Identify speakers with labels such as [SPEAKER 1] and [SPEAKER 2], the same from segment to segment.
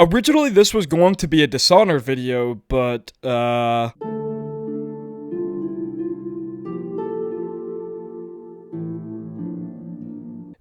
[SPEAKER 1] Originally, this was going to be a Dishonored video, but,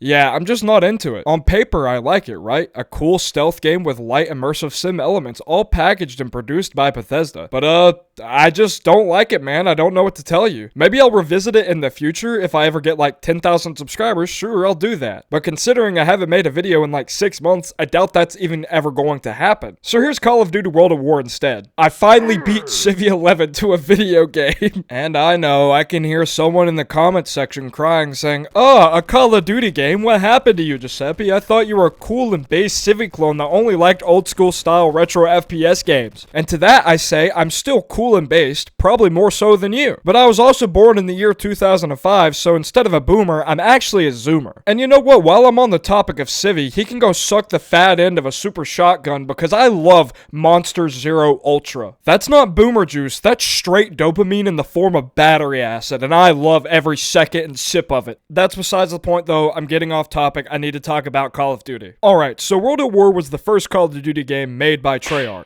[SPEAKER 1] yeah, I'm just not into it. On paper, I like it, right? A cool stealth game with light immersive sim elements, all packaged and produced by Bethesda. But, I just don't like it, man. I don't know what to tell you. Maybe I'll revisit it in the future if I ever get like 10,000 subscribers. Sure, I'll do that. But considering I haven't made a video in like 6 months, I doubt that's even ever going to happen. So here's Call of Duty World at War instead. I finally beat Civ 11 to a video game. And I know, I can hear someone in the comments section crying saying, "Oh, a Call of Duty game? What happened to you, Giuseppe? I thought you were a cool and base Civ clone that only liked old school style retro FPS games." And to that I say, I'm still cool and based, probably more so than you. But I was also born in the year 2005, so instead of a boomer, I'm actually a zoomer. And you know what, while I'm on the topic of Civvy, he can go suck the fat end of a super shotgun because I love Monster Zero Ultra. That's not boomer juice, that's straight dopamine in the form of battery acid, and I love every second and sip of it. That's besides the point though, I'm getting off topic, I need to talk about Call of Duty. Alright, so World at War was the first Call of Duty game made by Treyarch.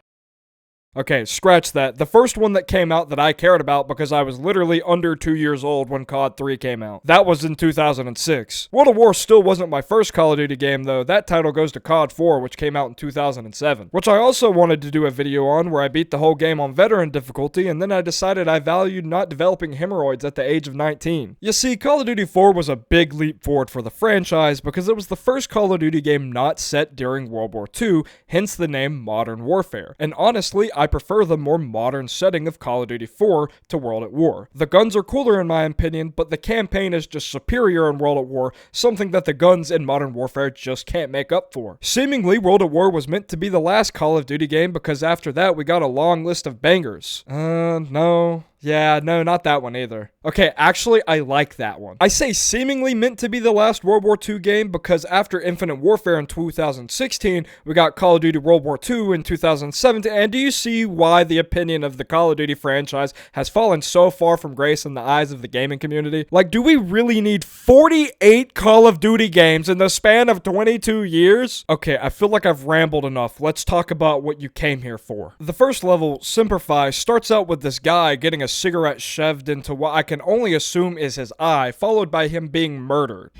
[SPEAKER 1] Okay, scratch that. The first one that came out that I cared about because I was literally under 2 years old when COD 3 came out. That was in 2006. World of War still wasn't my first Call of Duty game though. That title goes to COD 4, which came out in 2007. Which I also wanted to do a video on where I beat the whole game on veteran difficulty, and then I decided I valued not developing hemorrhoids at the age of 19. You see, Call of Duty 4 was a big leap forward for the franchise because it was the first Call of Duty game not set during World War II, hence the name Modern Warfare. And honestly, I prefer the more modern setting of Call of Duty 4 to World at War. The guns are cooler in my opinion, but the campaign is just superior in World at War, something that the guns in Modern Warfare just can't make up for. Seemingly, World at War was meant to be the last Call of Duty game because after that we got a long list of bangers. No. Yeah, no, not that one either. Okay, actually, I like that one. I say seemingly meant to be the last World War II game because after Infinite Warfare in 2016, we got Call of Duty World War II in 2017, and do you see why the opinion of the Call of Duty franchise has fallen so far from grace in the eyes of the gaming community? Like, do we really need 48 Call of Duty games in the span of 22 years? Okay, I feel like I've rambled enough. Let's talk about what you came here for. The first level, Simplify, starts out with this guy getting a cigarette shoved into what I can only assume is his eye, followed by him being murdered.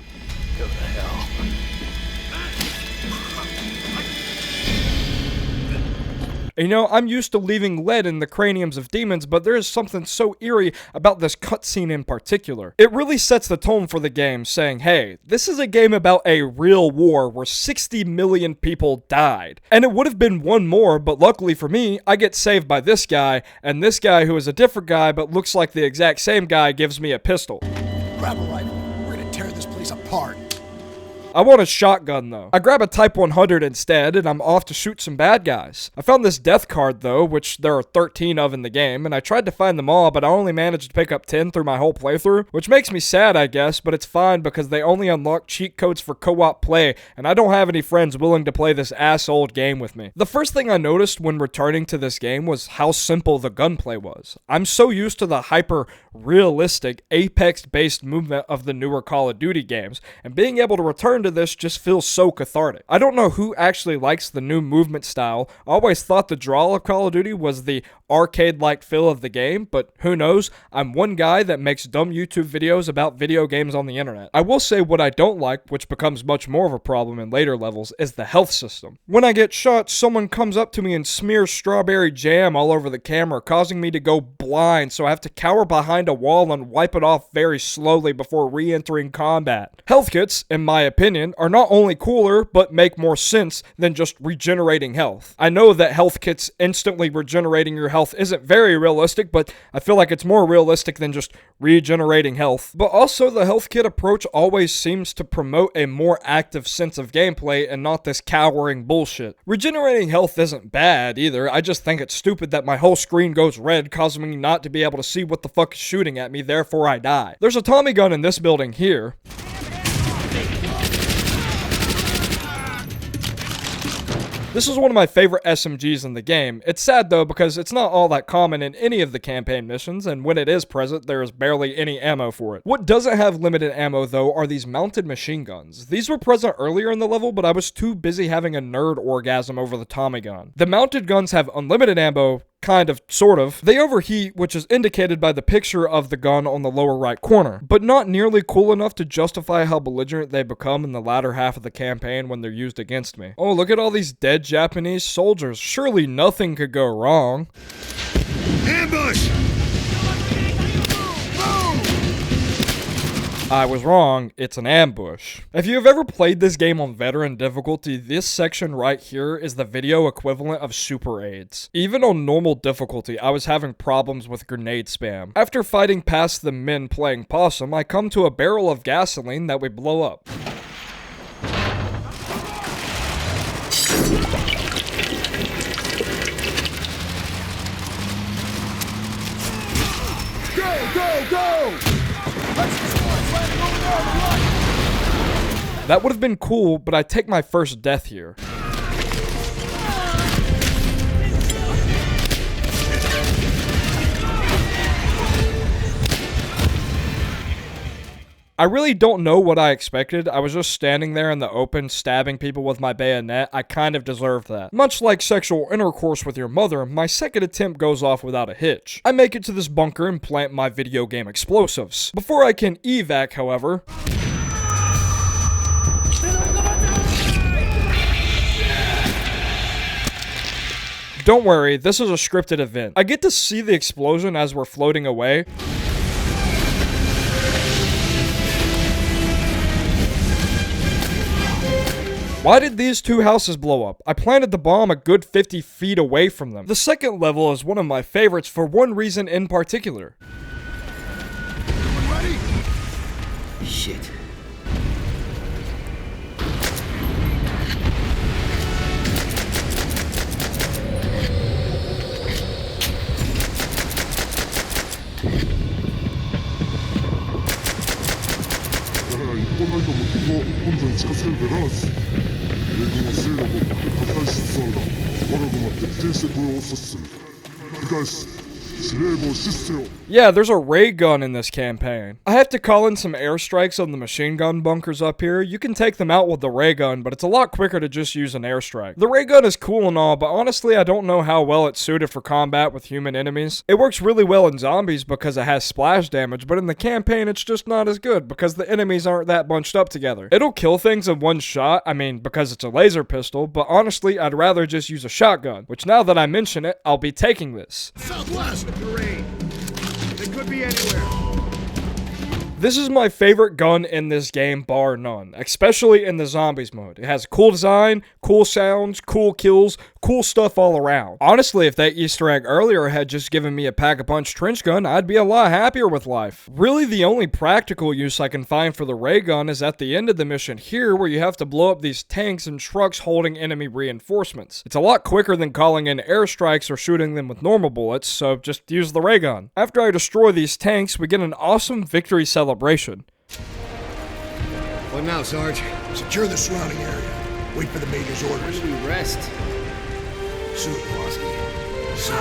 [SPEAKER 2] Go to hell.
[SPEAKER 1] You know, I'm used to leaving lead in the craniums of demons, but there is something so eerie about this cutscene in particular. It really sets the tone for the game, saying, hey, this is a game about a real war where 60 million people died. And it would have been one more, but luckily for me, I get saved by this guy, and this guy who is a different guy but looks like the exact same guy gives me a pistol.
[SPEAKER 2] Grab a rifle. We're gonna tear this place apart.
[SPEAKER 1] I want a shotgun though. I grab a Type 100 instead, and I'm off to shoot some bad guys. I found this death card though, which there are 13 of in the game, and I tried to find them all, but I only managed to pick up 10 through my whole playthrough, which makes me sad I guess, but it's fine because they only unlock cheat codes for co-op play, and I don't have any friends willing to play this ass-old game with me. The first thing I noticed when returning to this game was how simple the gunplay was. I'm so used to the hyper-realistic, Apex-based movement of the newer Call of Duty games, and being able to return to this just feels so cathartic. I don't know who actually likes the new movement style. I always thought the draw of Call of Duty was the arcade-like feel of the game, but who knows? I'm one guy that makes dumb YouTube videos about video games on the internet. I will say what I don't like, which becomes much more of a problem in later levels, is the health system. When I get shot, someone comes up to me and smears strawberry jam all over the camera, causing me to go blind, so I have to cower behind a wall and wipe it off very slowly before re-entering combat. Health kits, in my opinion, are not only cooler, but make more sense than just regenerating health. I know that health kits instantly regenerating your health isn't very realistic, but I feel like it's more realistic than just regenerating health. But also, the health kit approach always seems to promote a more active sense of gameplay and not this cowering bullshit. Regenerating health isn't bad either, I just think it's stupid that my whole screen goes red, causing me not to be able to see what the fuck is shooting at me, therefore I die. There's a Tommy gun in this building here. This is one of my favorite SMGs in the game. It's sad though because it's not all that common in any of the campaign missions, and when it is present, there is barely any ammo for it. What doesn't have limited ammo though are these mounted machine guns. These were present earlier in the level, but I was too busy having a nerd orgasm over the Tommy gun. The mounted guns have unlimited ammo, kind of, sort of. They overheat, which is indicated by the picture of the gun on the lower right corner, but not nearly cool enough to justify how belligerent they become in the latter half of the campaign when they're used against me. Oh, look at all these dead Japanese soldiers. Surely nothing could go wrong.
[SPEAKER 2] Ambush!
[SPEAKER 1] I was wrong, it's an ambush. If you have ever played this game on veteran difficulty, this section right here is the video equivalent of super AIDS. Even on normal difficulty, I was having problems with grenade spam. After fighting past the men playing possum, I come to a barrel of gasoline that we blow up.
[SPEAKER 2] Go!
[SPEAKER 1] That would have been cool, but I take my first death here. I really don't know what I expected. I was just standing there in the open, stabbing people with my bayonet. I kind of deserved that. Much like sexual intercourse with your mother, my second attempt goes off without a hitch. I make it to this bunker and plant my video game explosives. Before I can evac, however... Don't worry, this is a scripted event. I get to see the explosion as we're floating away. Why did these two houses blow up? I planted the bomb a good 50 feet away from them. The second level is one of my favorites for one reason in particular.
[SPEAKER 2] Everyone ready?
[SPEAKER 3] Shit.
[SPEAKER 1] Yeah, there's a ray gun in this campaign. I have to call in some airstrikes on the machine gun bunkers up here. You can take them out with the ray gun, but it's a lot quicker to just use an airstrike. The ray gun is cool and all, but honestly, I don't know how well it's suited for combat with human enemies. It works really well in zombies because it has splash damage, but in the campaign, it's just not as good because the enemies aren't that bunched up together. It'll kill things in one shot, I mean, because it's a laser pistol, but honestly, I'd rather just use a shotgun, which now that I mention it, I'll be taking this.
[SPEAKER 2] Southwest! Terrain. They could be anywhere.
[SPEAKER 1] This is my favorite gun in this game, bar none, especially in the zombies mode. It has cool design, cool sounds, cool kills, cool stuff all around. Honestly, if that Easter egg earlier had just given me a pack-a-punch trench gun, I'd be a lot happier with life. Really, the only practical use I can find for the ray gun is at the end of the mission here, where you have to blow up these tanks and trucks holding enemy reinforcements. It's a lot quicker than calling in airstrikes or shooting them with normal bullets, so just use the ray gun. After I destroy these tanks, we get an awesome victory celebration.
[SPEAKER 2] What now, Sarge? Secure the surrounding area. Wait for the Major's orders.
[SPEAKER 3] We rest.
[SPEAKER 2] Soon, Blonsky. Soon.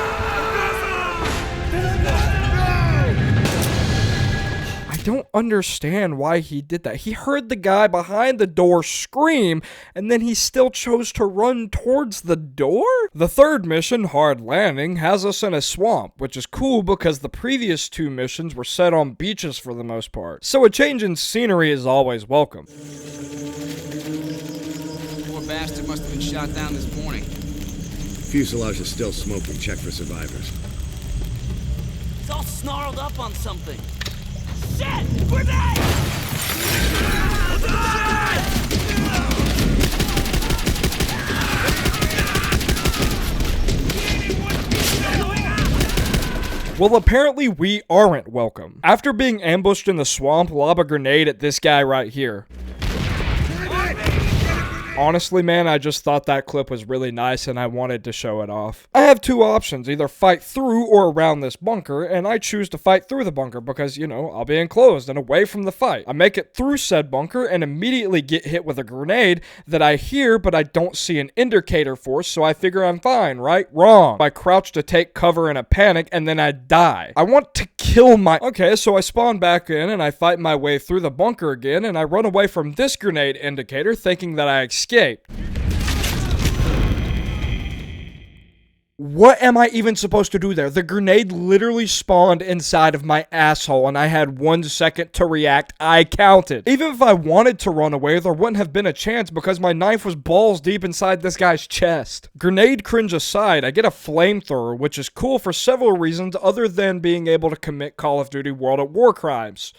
[SPEAKER 1] I don't understand why he did that. He heard the guy behind the door scream, and then he still chose to run towards the door? The third mission, Hard Landing, has us in a swamp, which is cool because the previous two missions were set on beaches for the most part. So a change in scenery is always welcome.
[SPEAKER 3] Poor bastard must have been shot down this morning.
[SPEAKER 4] Fuselage is still smoking. Check for survivors.
[SPEAKER 5] It's all snarled up on something. Shit! Grenade!
[SPEAKER 1] Well, apparently we aren't welcome. After being ambushed in the swamp, lob a grenade at this guy right here. Honestly, man, I just thought that clip was really nice and I wanted to show it off. I have two options, either fight through or around this bunker, and I choose to fight through the bunker because, you know, I'll be enclosed and away from the fight. I make it through said bunker and immediately get hit with a grenade that I hear but I don't see an indicator for, so I figure I'm fine, right? Wrong. I crouch to take cover in a panic and then I die. I want to kill my... Okay, so I spawn back in and I fight my way through the bunker again and I run away from this grenade indicator thinking that I escaped. What am I even supposed to do there? The grenade literally spawned inside of my asshole and I had 1 second to react. I counted. Even if I wanted to run away, there wouldn't have been a chance because my knife was balls deep inside this guy's chest. Grenade cringe aside, I get a flamethrower, which is cool for several reasons other than being able to commit Call of Duty World at War crimes.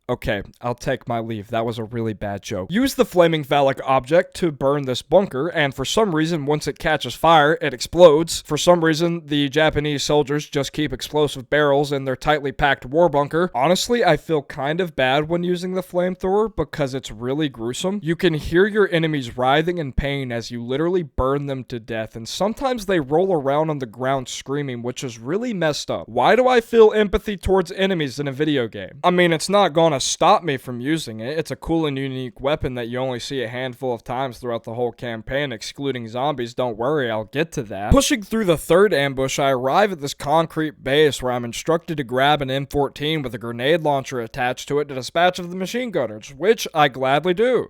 [SPEAKER 1] Okay, I'll take my leave. That was a really bad joke. Use the flaming phallic object to burn this bunker, and for some reason, once it catches fire, it explodes. For some reason, the Japanese soldiers just keep explosive barrels in their tightly packed war bunker. Honestly, I feel kind of bad when using the flamethrower because it's really gruesome. You can hear your enemies writhing in pain as you literally burn them to death, and sometimes they roll around on the ground screaming, which is really messed up. Why do I feel empathy towards enemies in a video game? I mean, it's not gonna stop me from using it. It's a cool and unique weapon that you only see a handful of times throughout the whole campaign, excluding zombies. Don't worry, I'll get to that. Pushing through the third ambush, I arrive at this concrete base where I'm instructed to grab an M14 with a grenade launcher attached to it to dispatch of the machine gunners, which I gladly do.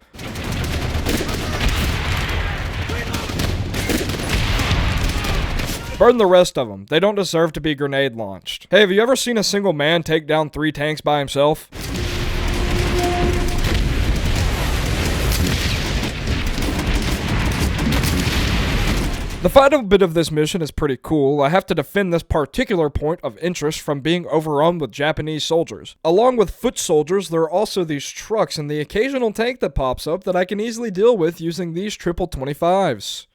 [SPEAKER 1] Burn the rest of them. They don't deserve to be grenade launched. Hey, have you ever seen a single man take down 3 tanks by himself? The final bit of this mission is pretty cool. I have to defend this particular point of interest from being overrun with Japanese soldiers. Along with foot soldiers, there are also these trucks and the occasional tank that pops up that I can easily deal with using these triple 25s.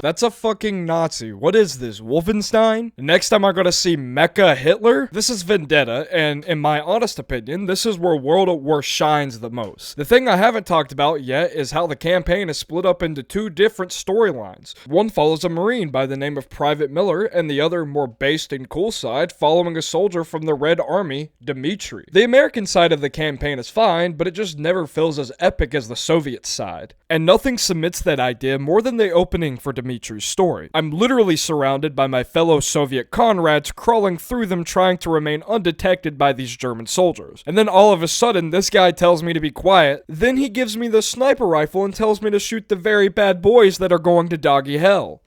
[SPEAKER 1] That's a fucking Nazi. What is this, Wolfenstein? Next time I'm gonna see Mecha Hitler? This is Vendetta, and in my honest opinion, this is where World at War shines the most. The thing I haven't talked about yet is how the campaign is split up into 2 different storylines. One follows a Marine by the name of Private Miller, and the other, more based and cool side, following a soldier from the Red Army, Dmitri. The American side of the campaign is fine, but it just never feels as epic as the Soviet side. And nothing cements that idea more than the opening for Dmitri's story. I'm literally surrounded by my fellow Soviet comrades, crawling through them trying to remain undetected by these German soldiers. And then all of a sudden, this guy tells me to be quiet, then he gives me the sniper rifle and tells me to shoot the very bad boys that are going to doggy hell.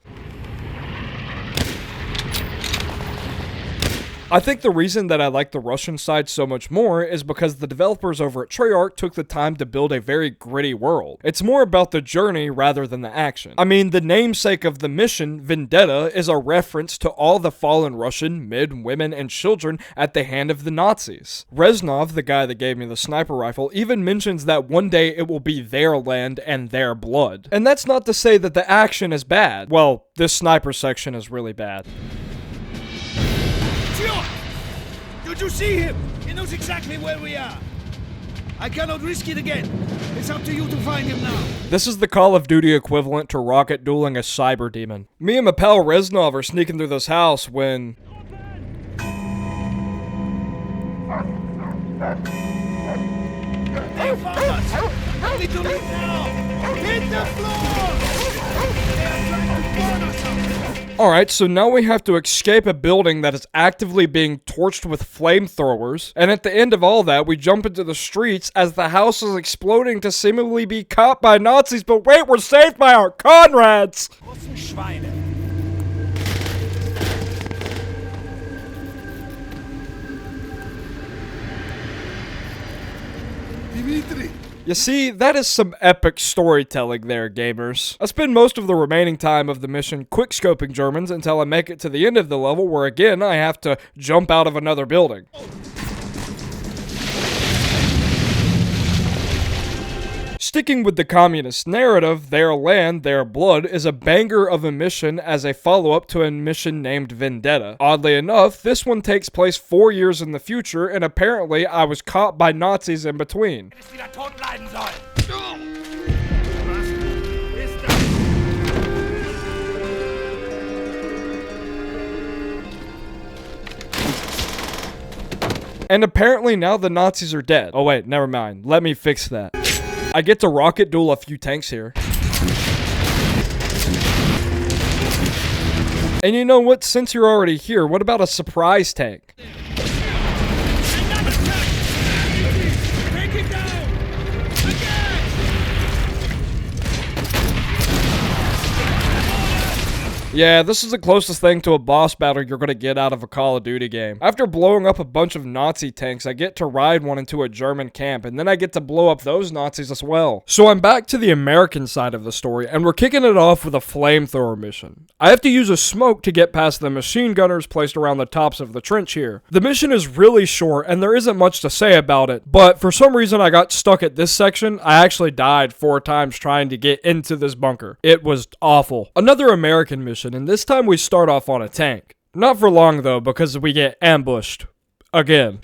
[SPEAKER 1] I think the reason that I like the Russian side so much more is because the developers over at Treyarch took the time to build a very gritty world. It's more about the journey rather than the action. I mean, the namesake of the mission, Vendetta, is a reference to all the fallen Russian men, women, and children at the hand of the Nazis. Reznov, the guy that gave me the sniper rifle, even mentions that one day it will be their land and their blood. And that's not to say that the action is bad. Well, this sniper section is really bad.
[SPEAKER 2] Did you see him? He knows exactly where we are. I cannot risk it again. It's up to you to find him now.
[SPEAKER 1] This is the Call of Duty equivalent to rocket dueling a cyber demon. Me and my pal Reznov are sneaking through this house when...
[SPEAKER 2] They found us. We need to leave now. Hit the floor. They are trying to burn us out.
[SPEAKER 1] Alright, so now we have to escape a building that is actively being torched with flamethrowers, and at the end of all that, we jump into the streets as the house is exploding to seemingly be caught by Nazis, but wait, we're saved by our comrades!
[SPEAKER 2] Dimitri!
[SPEAKER 1] You see, that is some epic storytelling there, gamers. I spend most of the remaining time of the mission quickscoping Germans until I make it to the end of the level where again I have to jump out of another building. Sticking with the communist narrative, Their Land, Their Blood is a banger of a mission as a follow-up to a mission named Vendetta. Oddly enough, this one takes place 4 years in the future, and apparently I was caught by Nazis in between. And apparently now the Nazis are dead. Oh wait, never mind. Let me fix that. I get to rocket duel a few tanks here. And you know what? Since you're already here, what about a surprise tank? Yeah, this is the closest thing to a boss battle you're gonna get out of a Call of Duty game. After blowing up a bunch of Nazi tanks, I get to ride one into a German camp, and then I get to blow up those Nazis as well. So I'm back to the American side of the story, and we're kicking it off with a flamethrower mission. I have to use a smoke to get past the machine gunners placed around the tops of the trench here. The mission is really short, and there isn't much to say about it, but for some reason I got stuck at this section. I actually died 4 times trying to get into this bunker. It was awful. Another American mission, and this time we start off on a tank. Not for long though, because we get ambushed. Again.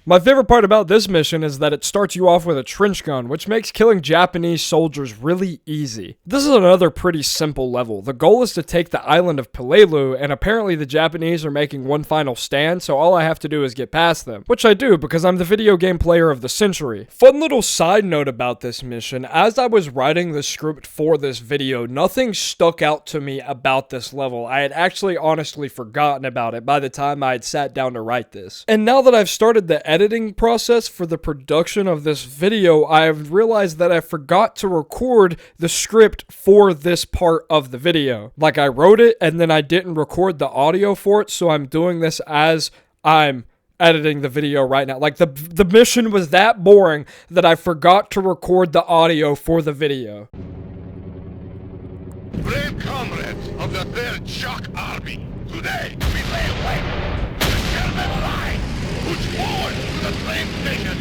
[SPEAKER 1] My favorite part about this mission is that it starts you off with a trench gun, which makes killing Japanese soldiers really easy. This is another pretty simple level. The goal is to take the island of Pelelu, and apparently the Japanese are making one final stand, so all I have to do is get past them. Which I do, because I'm the video game player of the century. Fun little side note about this mission, as I was writing the script for this video, nothing stuck out to me about this level. I had actually honestly forgotten about it by the time I had sat down to write this. And now that I've started the editing process for the production of this video, I have realized that I forgot to record the script for this part of the video. Like, I wrote it and then I didn't record the audio for it, so I'm doing this as I'm editing the video right now. Like, the mission was that boring that I forgot to record the audio for the video.
[SPEAKER 6] Brave comrades of the Third Shock Army, today we lay waste to the German line. Push forward to the flame station.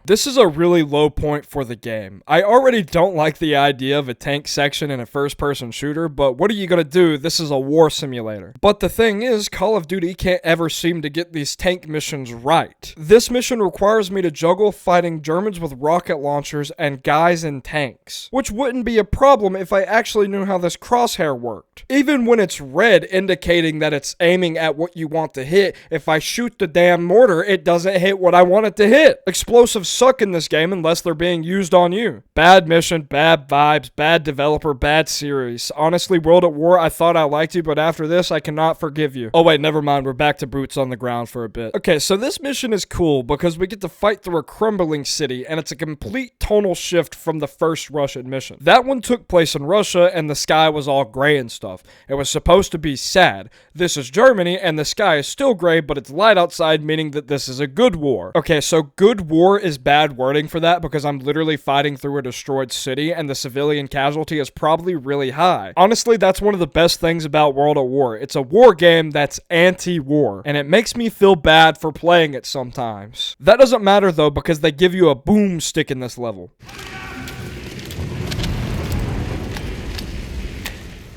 [SPEAKER 1] This is a really low point for the game. I already don't like the idea of a tank section in a first-person shooter, but what are you gonna do? This is a war simulator. But the thing is, Call of Duty can't ever seem to get these tank missions right. This mission requires me to juggle fighting Germans with rocket launchers and guys in tanks, which wouldn't be a problem if I actually knew how this crosshair worked. Even when it's red indicating that it's aiming at what you want to hit, if I shoot the damn mortar, it doesn't hit what I want it to hit. Explosives suck in this game unless they're being used on you. Bad mission, bad vibes, bad developer, bad series. Honestly, World at War, I thought I liked you, but after this, I cannot forgive you. Oh wait, never mind, we're back to boots on the ground for a bit. Okay, so this mission is cool because we get to fight through a crumbling city, and it's a complete tonal shift from the first Russian mission. That one took place in Russia, and the sky was all gray and stuff. It was supposed to be sad. This is Germany, and the sky is still gray, but it's light outside, meaning that this is a good war. Okay, so good war is bad wording for that because I'm literally fighting through a destroyed city and the civilian casualty is probably really high. Honestly, that's one of the best things about World at War. It's a war game that's anti-war, and it makes me feel bad for playing it sometimes. That doesn't matter though because they give you a boomstick in this level.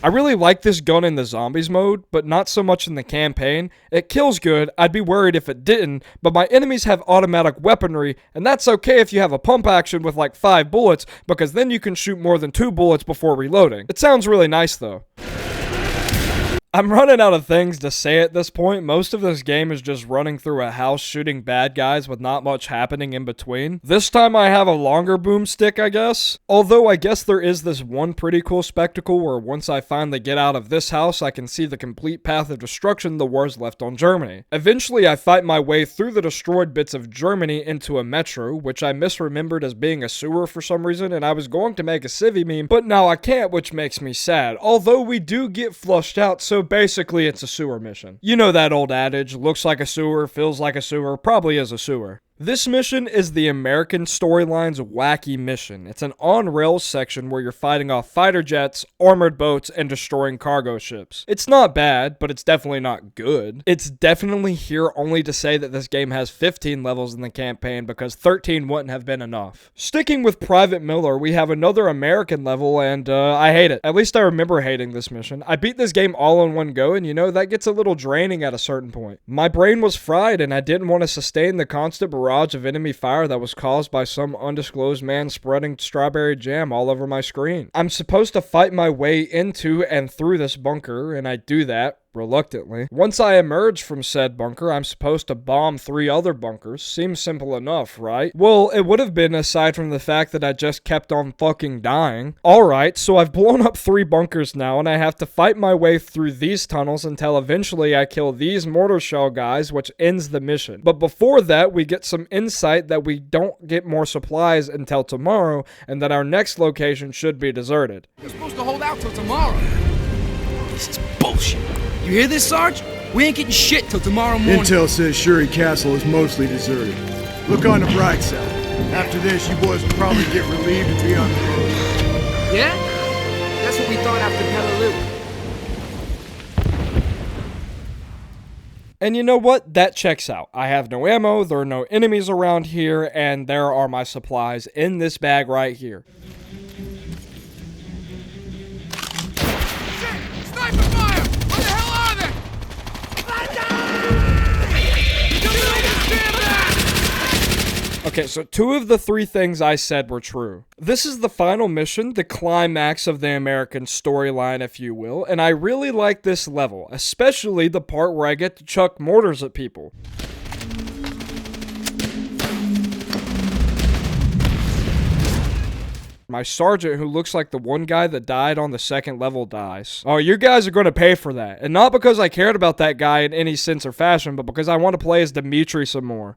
[SPEAKER 1] I really like this gun in the zombies mode, but not so much in the campaign. It kills good, I'd be worried if it didn't, but my enemies have automatic weaponry, and that's okay if you have a pump action with like 5 bullets, because then you can shoot more than 2 bullets before reloading. It sounds really nice though. I'm running out of things to say at this point. Most of this game is just running through a house shooting bad guys with not much happening in between. This time I have a longer boomstick, I guess. Although I guess there is this one pretty cool spectacle where once I finally get out of this house, I can see the complete path of destruction the war's left on Germany. Eventually I fight my way through the destroyed bits of Germany into a metro, which I misremembered as being a sewer for some reason, and I was going to make a civvy meme, but now I can't, which makes me sad. Although we do get flushed out, so So basically, it's a sewer mission. You know that old adage, looks like a sewer, feels like a sewer, probably is a sewer. This mission is the American Storyline's wacky mission. It's an on-rails section where you're fighting off fighter jets, armored boats, and destroying cargo ships. It's not bad, but it's definitely not good. It's definitely here only to say that this game has 15 levels in the campaign because 13 wouldn't have been enough. Sticking with Private Miller, we have another American level, and I hate it. At least I remember hating this mission. I beat this game all in one go, and you know, that gets a little draining at a certain point. My brain was fried, and I didn't want to sustain the constant barrage of enemy fire that was caused by some undisclosed man spreading strawberry jam all over my screen. I'm supposed to fight my way into and through this bunker, and I do that reluctantly. Once I emerge from said bunker, I'm supposed to bomb 3 other bunkers. Seems simple enough, right? Well, it would have been aside from the fact that I just kept on fucking dying. Alright, so I've blown up 3 bunkers now, and I have to fight my way through these tunnels until eventually I kill these mortar shell guys, which ends the mission. But before that, we get some insight that we don't get more supplies until tomorrow, and that our next location should be deserted.
[SPEAKER 3] We're supposed to hold out till tomorrow. This is bullshit. You hear this, Sarge? We ain't getting shit till tomorrow morning.
[SPEAKER 7] Intel says Shuri Castle is mostly deserted. Look on the bright side. After this, you boys will probably get relieved and be on the road.
[SPEAKER 3] Yeah? That's what we thought after Peleliu.
[SPEAKER 1] And you know what? That checks out. I have no ammo, there are no enemies around here, and there are my supplies in this bag right here.
[SPEAKER 3] Sniper fire! Where the hell are they?
[SPEAKER 1] Okay, so 2 of the 3 things I said were true. This is the final mission, the climax of the American storyline, if you will, and I really like this level, especially the part where I get to chuck mortars at people. My sergeant, who looks like the one guy that died on the 2nd level, dies. Oh, you guys are going to pay for that. And not because I cared about that guy in any sense or fashion, but because I want to play as Dimitri some more.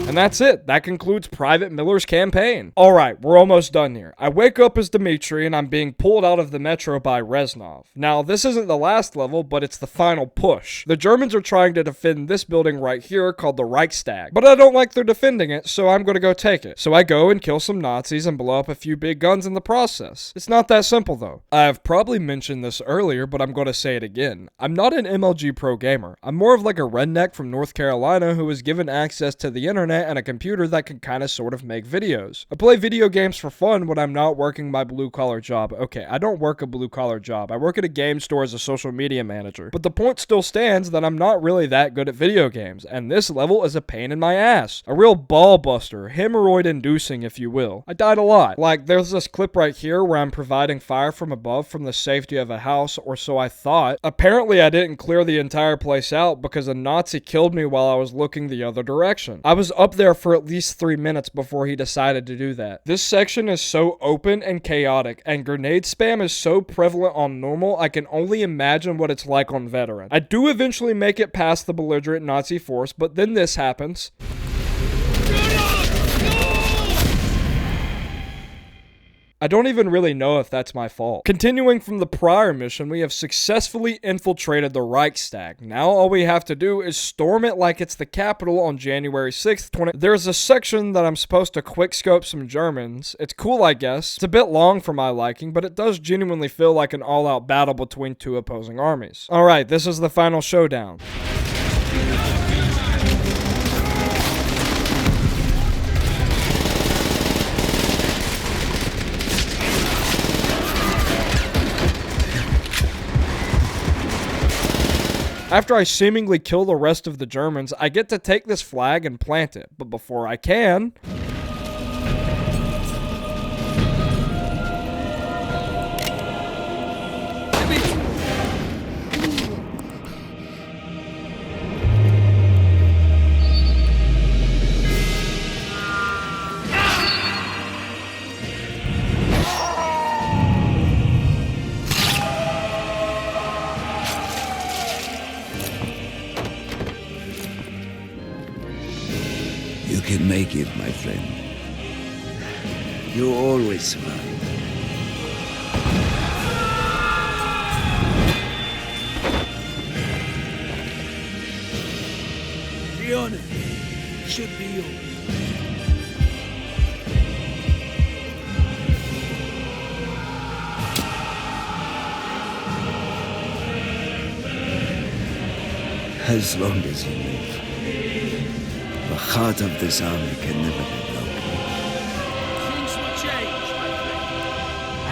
[SPEAKER 1] And that's it. That concludes Private Miller's campaign. Alright, we're almost done here. I wake up as Dimitri and I'm being pulled out of the metro by Reznov. Now, this isn't the last level, but it's the final push. The Germans are trying to defend this building right here called the Reichstag. But I don't like they're defending it, so I'm gonna go take it. So I go and kill some Nazis and blow up a few big guns in the process. It's not that simple though. I've probably mentioned this earlier, but I'm gonna say it again. I'm not an MLG pro gamer. I'm more of like a redneck from North Carolina who was given access to the internet and a computer that can kind of sort of make videos. I play video games for fun when I'm not working my blue-collar job. Okay, I don't work a blue-collar job. I work at a game store as a social media manager. But the point still stands that I'm not really that good at video games, and this level is a pain in my ass. A real ball buster, hemorrhoid-inducing if you will. I died a lot. Like, there's this clip right here where I'm providing fire from above from the safety of a house, or so I thought. Apparently I didn't clear the entire place out because a Nazi killed me while I was looking the other direction. I was up there for at least 3 minutes before he decided to do that. This section is so open and chaotic, and grenade spam is so prevalent on normal, I can only imagine what it's like on veteran. I do eventually make it past the belligerent Nazi force, but then this happens. I don't even really know if that's my fault. Continuing from the prior mission, we have successfully infiltrated the Reichstag. Now all we have to do is storm it like it's the capital on January 6th, There's a section that I'm supposed to quickscope some Germans. It's cool, I guess. It's a bit long for my liking, but it does genuinely feel like an all-out battle between 2 opposing armies. Alright, this is the final showdown. After I seemingly kill the rest of the Germans, I get to take this flag and plant it. But before I can...
[SPEAKER 2] may give, my friend. You always survive. The honor should be yours. As long as you live, the heart of this army can never be broken.
[SPEAKER 3] Things will change, my friend.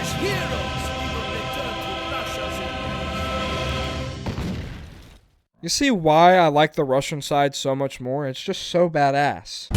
[SPEAKER 3] As heroes, we will return to Russia's embrace.
[SPEAKER 1] You see why I like the Russian side so much more? It's just so badass.